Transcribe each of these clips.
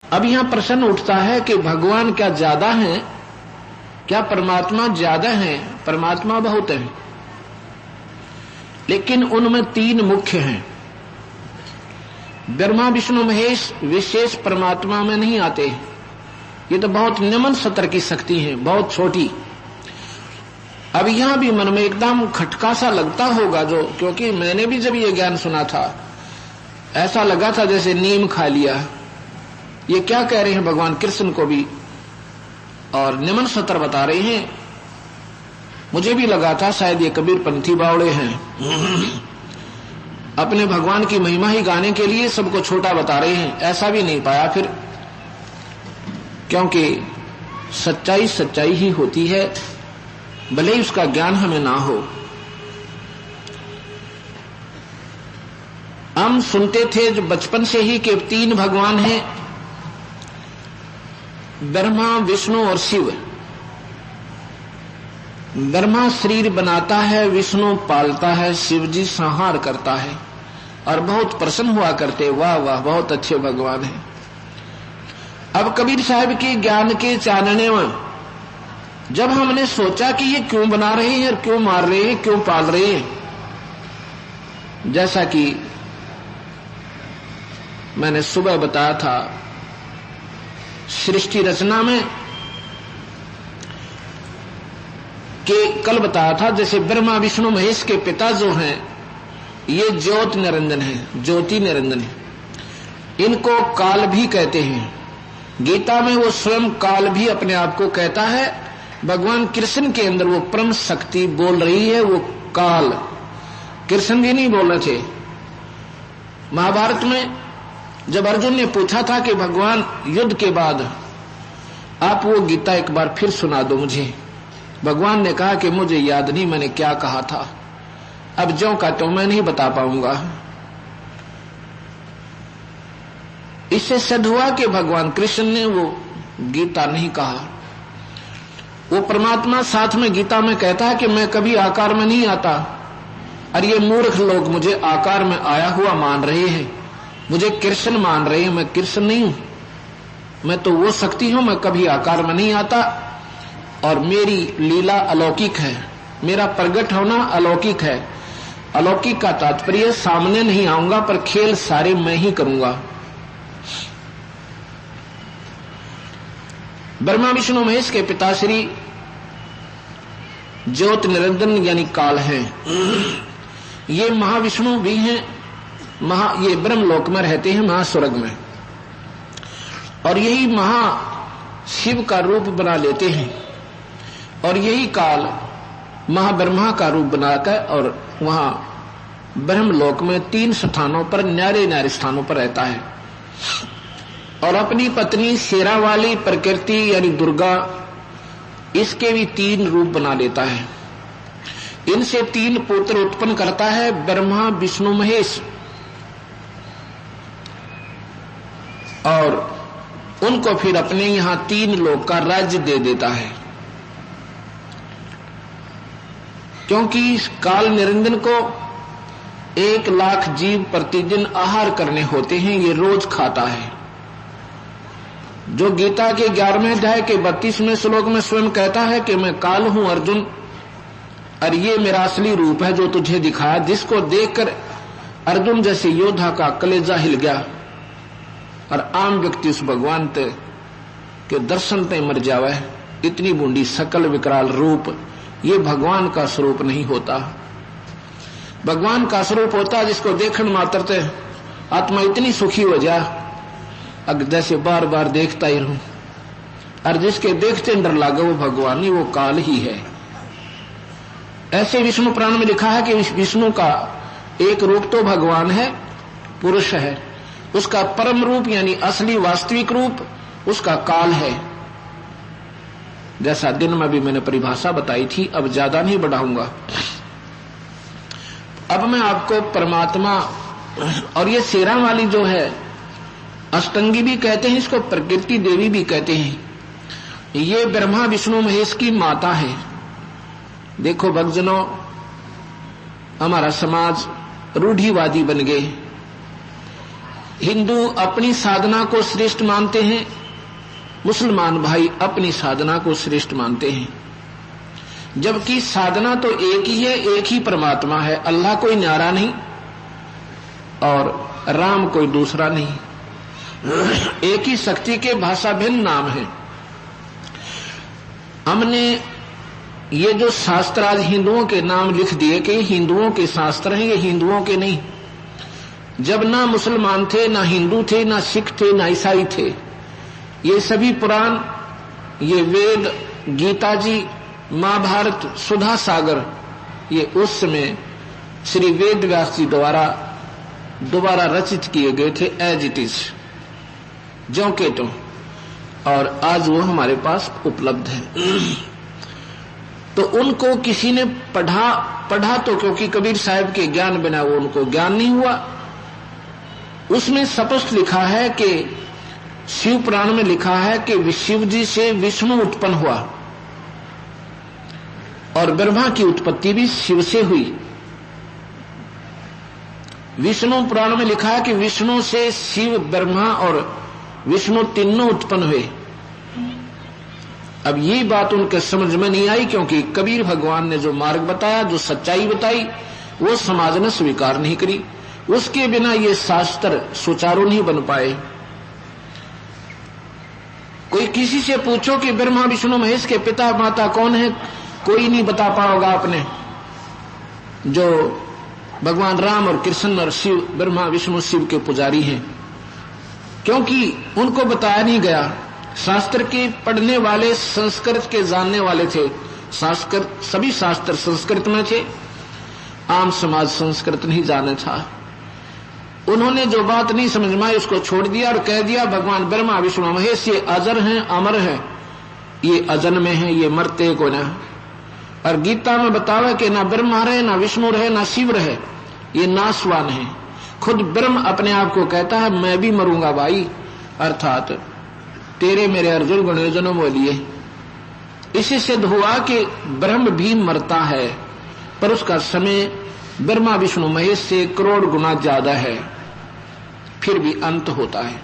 अब यहां प्रश्न उठता है कि भगवान क्या ज्यादा हैं, क्या परमात्मा ज्यादा हैं? परमात्मा बहुत हैं, लेकिन उनमें तीन मुख्य हैं। ब्रह्मा विष्णु महेश विशेष परमात्मा में नहीं आते। ये तो बहुत निम्न स्तर की शक्ति है, बहुत छोटी। अब यहां भी मन में एकदम खटका सा लगता होगा, जो क्योंकि मैंने भी जब ये ज्ञान सुना था ऐसा लगा था जैसे नीम खा लिया। ये क्या कह रहे हैं भगवान कृष्ण को भी, और निम्न स्तर बता रहे हैं। मुझे भी लगा था शायद ये कबीर पंथी बावड़े हैं, अपने भगवान की महिमा ही गाने के लिए सबको छोटा बता रहे हैं। ऐसा भी नहीं पाया फिर, क्योंकि सच्चाई सच्चाई ही होती है, भले ही उसका ज्ञान हमें ना हो। हम सुनते थे जो बचपन से ही कि तीन भगवान हैं, ब्रह्मा विष्णु और शिव। ब्रह्मा शरीर बनाता है, विष्णु पालता है, शिव जी संहार करता है। और बहुत प्रसन्न हुआ करते, वाह वाह बहुत अच्छे भगवान हैं। अब कबीर साहब के ज्ञान के चानने में जब हमने सोचा कि ये क्यों बना रहे हैं और क्यों मार रहे हैं, क्यों पाल रहे हैं, जैसा कि मैंने सुबह बताया था सृष्टि रचना में, कि कल बताया था जैसे ब्रह्मा विष्णु महेश के पिता जो हैं ये ज्योत निरंजन है, ज्योति निरंजन है। इनको काल भी कहते हैं। गीता में वो स्वयं काल भी अपने आप को कहता है। भगवान कृष्ण के अंदर वो परम शक्ति बोल रही है, वो काल। कृष्ण जी नहीं बोल रहे थे। महाभारत में जब अर्जुन ने पूछा था कि भगवान युद्ध के बाद आप वो गीता एक बार फिर सुना दो मुझे, भगवान ने कहा कि मुझे याद नहीं मैंने क्या कहा था, अब ज्यों का तो मैं नहीं बता पाऊंगा। इससे सिद्ध हुआ कि भगवान कृष्ण ने वो गीता नहीं कहा। वो परमात्मा साथ में गीता में कहता है कि मैं कभी आकार में नहीं आता, और ये मूर्ख लोग मुझे आकार में आया हुआ मान रहे हैं, मुझे कृष्ण मान रहे हैं। मैं कृष्ण नहीं हूं, मैं तो वो शक्ति हूं, मैं कभी आकार में नहीं आता, और मेरी लीला अलौकिक है, मेरा प्रगट होना अलौकिक है। अलौकिक का तात्पर्य सामने नहीं आऊंगा, पर खेल सारे मैं ही करूंगा। ब्रह्मा विष्णु महेश के पिताश्री ज्योत निरंजन यानी काल हैं। ये महाविष्णु भी हैं, ये ब्रह्मलोक में रहते हैं, महास्वर्ग में, और यही महाशिव का रूप बना लेते हैं। और यही काल महाब्रह्मा का रूप बनाकर और वहां ब्रह्मलोक में तीन स्थानों पर, न्यारे न्यारे स्थानों पर रहता है, और अपनी पत्नी शेरा वाली प्रकृति यानी दुर्गा, इसके भी तीन रूप बना लेता है। इनसे तीन पुत्र उत्पन्न करता है, ब्रह्मा विष्णु महेश, और उनको फिर अपने यहां तीन लोक का राज्य दे देता है। क्योंकि इस काल निरंजन को 1,00,000 जीव प्रतिदिन आहार करने होते हैं, ये रोज खाता है। जो गीता के 11वें अध्याय के 32वें श्लोक में स्वयं कहता है कि मैं काल हूं अर्जुन, और ये मेरा असली रूप है जो तुझे दिखाया, जिसको देखकर अर्जुन जैसे योद्धा का कलेजा हिल गया, और आम व्यक्ति उस भगवान के दर्शन ते मर जावे। इतनी बूंदी सकल विकराल रूप ये भगवान का स्वरूप नहीं होता। भगवान का स्वरूप होता जिसको देखने मात्र से आत्मा इतनी सुखी हो जा, अगर जैसे बार बार देखता ही रहूं, और जिसके देखते डर लागे वो भगवान ही, वो काल ही है। ऐसे विष्णु पुराण में लिखा है कि विष्णु का एक रूप तो भगवान है, पुरुष है, उसका परम रूप यानी असली वास्तविक रूप उसका काल है। जैसा दिन में भी मैंने परिभाषा बताई थी, अब ज्यादा नहीं बढ़ाऊंगा। अब मैं आपको परमात्मा, और ये शेरा वाली जो है अष्टंगी भी कहते हैं, इसको प्रकृति देवी भी कहते हैं, ये ब्रह्मा विष्णु महेश की माता है। देखो भक्तजनों, हमारा समाज रूढ़िवादी बन गए। हिंदू अपनी साधना को श्रेष्ठ मानते हैं, मुसलमान भाई अपनी साधना को श्रेष्ठ मानते हैं, जबकि साधना तो एक ही है, एक ही परमात्मा है। अल्लाह कोई न्यारा नहीं और राम कोई दूसरा नहीं, एक ही शक्ति के भाषा भिन्न नाम है। हमने ये जो शास्त्र आज हिंदुओं के नाम लिख दिए कि हिंदुओं के शास्त्र हैं, ये हिंदुओं के नहीं। जब ना मुसलमान थे, ना हिंदू थे, ना सिख थे, ना ईसाई थे, ये सभी पुराण, ये वेद, गीता जी, महाभारत, सुधा सागर, ये उस समय श्री वेद व्यास जी द्वारा दोबारा रचित किए गए थे एज इट इज, ज्यों के त्यों, और आज वो हमारे पास उपलब्ध है। तो उनको किसी ने पढ़ा तो क्योंकि कबीर साहब के ज्ञान बिना वो उनको ज्ञान नहीं हुआ। उसमें स्पष्ट लिखा है कि शिव पुराण में लिखा है कि शिव जी से विष्णु उत्पन्न हुआ और ब्रह्मा की उत्पत्ति भी शिव से हुई। विष्णु पुराण में लिखा है कि विष्णु से शिव, ब्रह्मा और विष्णु तीनों उत्पन्न हुए। अब ये बात उनके समझ में नहीं आई, क्योंकि कबीर भगवान ने जो मार्ग बताया, जो सच्चाई बताई, वो समाज ने स्वीकार नहीं करी। उसके बिना ये शास्त्र सुचारू नहीं बन पाए। कोई किसी से पूछो कि ब्रह्मा विष्णु महेश के पिता माता कौन है, कोई नहीं बता पाओगा आपने। जो भगवान राम और कृष्ण और शिव, ब्रह्मा विष्णु शिव के पुजारी हैं, क्योंकि उनको बताया नहीं गया। शास्त्र के पढ़ने वाले, संस्कृत के जानने वाले थे, संस्कृत, सभी शास्त्र संस्कृत में थे, आम समाज संस्कृत नहीं जाने था। उन्होंने जो बात नहीं समझ में आई उसको छोड़ दिया और कह दिया भगवान ब्रह्मा विष्णु महेश ये अजर हैं, अमर हैं, ये अजन्मे हैं, ये मरते को ना। और गीता में बतावे कि ना ब्रह्मा रहे, ना विष्णु रहे, ना शिव रहे, ये नाशवान है। खुद ब्रह्म अपने आप को कहता है मैं भी मरूंगा भाई, अर्थात तेरे मेरे अर्जुन गणे जन्म लिए। इसी सिद्ध हुआ कि ब्रह्म भी मरता है, पर उसका समय ब्रह्मा विष्णु महेश से करोड़ गुना ज्यादा है, फिर भी अंत होता है।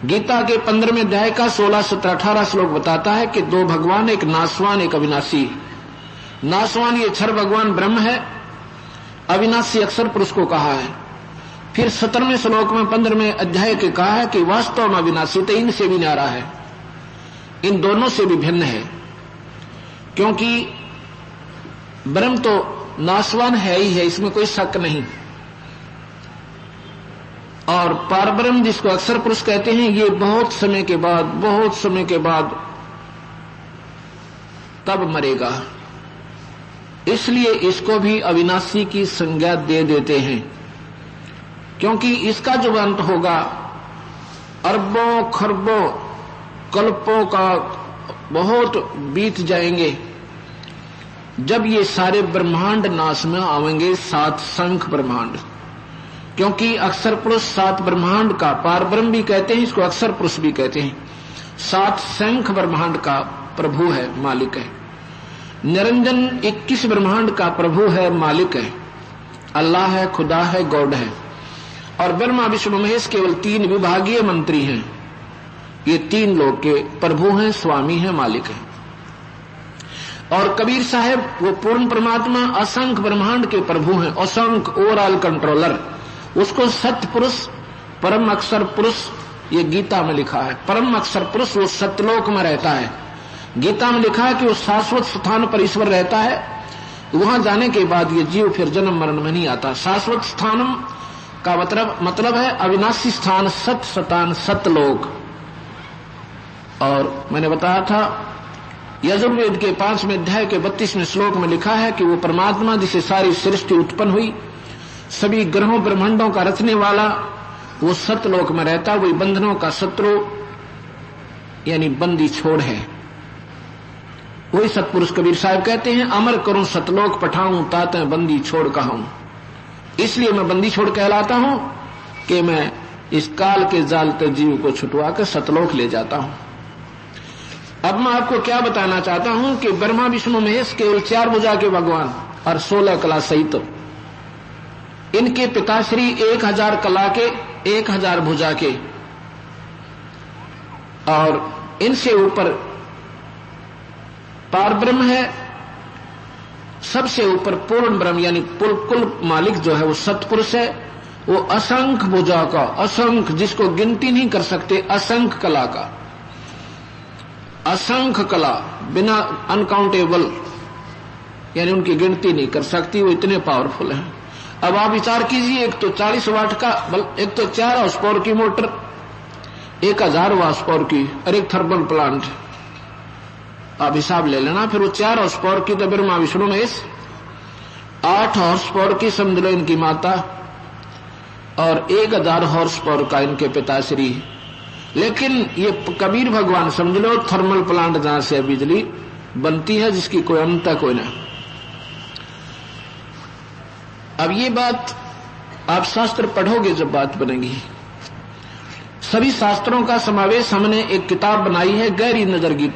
गीता के 15वें अध्याय का 16, 17, 18 श्लोक बताता है कि दो भगवान, एक नासवान एक अविनाशी। नासवान ये क्षर भगवान ब्रह्म है, अविनाशी अक्षर पुरुष को कहा है। फिर 17वें श्लोक में 15वें अध्याय के कहा है कि वास्तव में अविनाशी तो इनसे भी न्यारा है, इन दोनों से भी भिन्न है, क्योंकि ब्रह्म तो नासवान है ही है, इसमें कोई शक नहीं। और पारब्रह्म जिसको अक्षर पुरुष कहते हैं, ये बहुत समय के बाद तब मरेगा, इसलिए इसको भी अविनाशी की संज्ञा दे देते हैं, क्योंकि इसका जो अंत होगा अरबों खरबों कल्पों का बहुत बीत जाएंगे, जब ये सारे ब्रह्मांड नाश में आवेंगे, 7 शंख ब्रह्मांड। क्योंकि अक्षर पुरुष 7 ब्रह्मांड का, पारब्रह्म भी कहते हैं इसको, अक्षर पुरुष भी कहते हैं, 7 शंख ब्रह्मांड का प्रभु है, मालिक है। निरंजन 21 ब्रह्मांड का प्रभु है, मालिक है, अल्लाह है, खुदा है, गॉड है। और ब्रह्मा विष्णु महेश केवल 3 विभागीय मंत्री हैं, ये 3 लोग के प्रभु हैं, स्वामी हैं, मालिक हैं। और कबीर साहब वो पूर्ण परमात्मा असंख्य ब्रह्मांड के प्रभु हैं, असंख्य ओवरऑल कंट्रोलर, उसको सत्य पुरुष, परम अक्षर पुरुष, ये गीता में लिखा है। परम अक्षर पुरुष वो सत्यलोक में रहता है। गीता में लिखा है कि वो शाश्वत स्थान पर ईश्वर रहता है, वहां जाने के बाद ये जीव फिर जन्म मरण में नहीं आता। शाश्वत स्थान का मतलब है अविनाशी स्थान, सत सतान, सतलोक। और मैंने बताया था यजुर्वेद के 5वें अध्याय के 32वें श्लोक में लिखा है कि वो परमात्मा जिसे सारी सृष्टि उत्पन्न हुई, सभी ग्रहों ब्रह्मांडों का रचने वाला, वो सतलोक में रहता, वही बंधनों का शत्रु यानी बंदी छोड़ है। वही सतपुरुष कबीर साहब कहते हैं अमर करूं सतलोक पठाऊं, ताते बंदी छोड़ कहूं। इसलिए मैं बंदी छोड़ कहलाता हूं कि मैं इस काल के जाल के जीव को छुटवा कर सतलोक ले जाता हूं। अब मैं आपको क्या बताना चाहता हूं कि ब्रह्मा विष्णु महेश केवल 4 भुजा के भगवान और 16 कला सहित, इनके पिताश्री 1000 कला के 1000 भुजा के, और इनसे ऊपर पार ब्रह्म है, सबसे ऊपर पूर्ण ब्रह्म यानी कुल मालिक जो है वो सतपुरुष है। वो असंख्य भुजा का, असंख्य जिसको गिनती नहीं कर सकते, असंख्य कला का, असंख्य कला बिना अनकाउंटेबल यानी उनकी गिनती नहीं कर सकती, वो इतने पावरफुल हैं। अब आप विचार कीजिए, एक तो 40 वाट का, एक तो 4 हाउस पावर की मोटर, 1000 हाउस पावर की, और एक थर्मल प्लांट। आप हिसाब ले लेना। फिर वो 4 हाउस पावर की तो ब्रह्मा विष्णु महेश, 8 हॉर्स पावर की समझ लो इनकी माता, और 1000 हॉर्स पावर का इनके पिताश्री। लेकिन ये कबीर भगवान समझ लो थर्मल प्लांट जहां से बिजली बनती है जिसकी कोई अंत कोई ना। अब ये बात आप शास्त्र पढ़ोगे जब बात बनेगी। सभी शास्त्रों का समावेश हमने एक किताब बनाई है, गहरी नजर गीता।